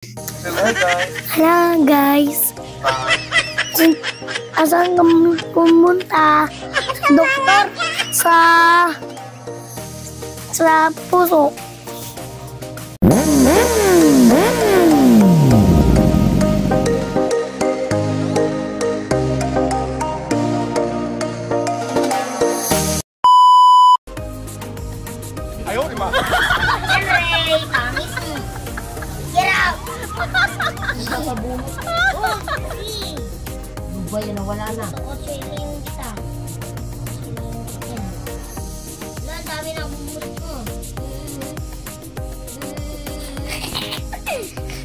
Hello guys. Hello guys. Asan kami pumunta? Doktor sa puso. Ayaw, di ba? Henry, pangit mo. Get out! Dubay na wala na. Ako, chilling kita. Wala, dami na bumulit mo.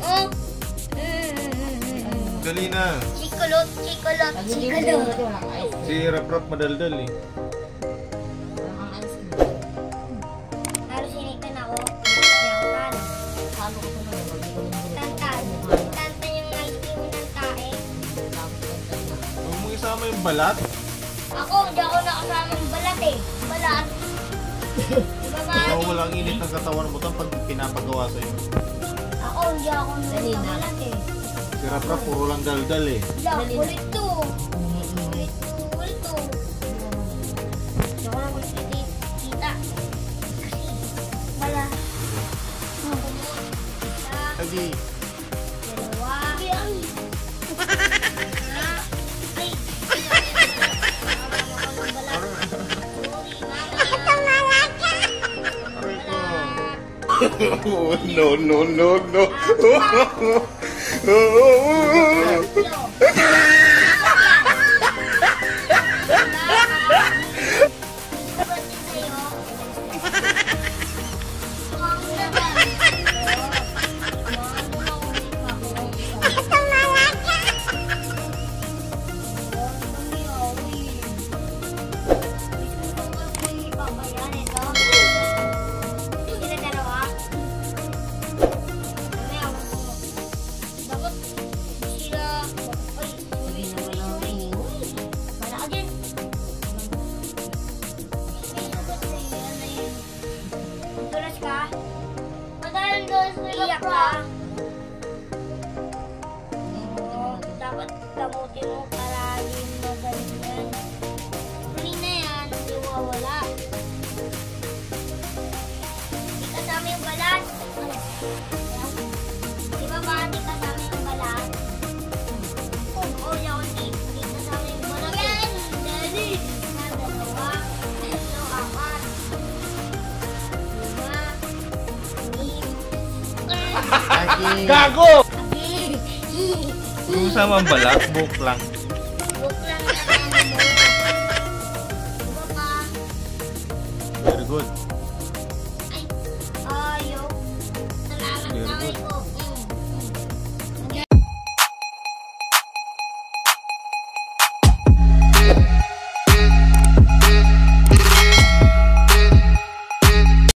Oh. Dali na. Chikulot, chikulot, chikulot. Si Rap-Rap madaldal eh. Pero sinitan ako. Yakan. Tantan. Tantan yung ice cream ng tae. Huwag mong isama yung balat. Ako, hindi ako nakasamang balat eh. Balat. Ikaw walang init ng katawan mo pag pinapagawa sa'yo. Ako, hindi ako nakabalat eh. Si Rap-Rap puro lang daldal eh. Wala, kulit to. Kulit to. Hindi ako na kulit kita. Kasi, bala. Lagi. Dalawa. Ay. Aray ko. No. Iyak ka. Dapat gamutin mo para hindi magaling yan. Huli na yan, hindi wawala. Hindi kasama yung balat. Di ba ba hindi kasama yung balat? Oo, hindi kasama yung balat. Yan! Daddy! Dalawa. Ito, apat. Gago! Yung sama ang balat, buhok lang. Buhok lang na mo.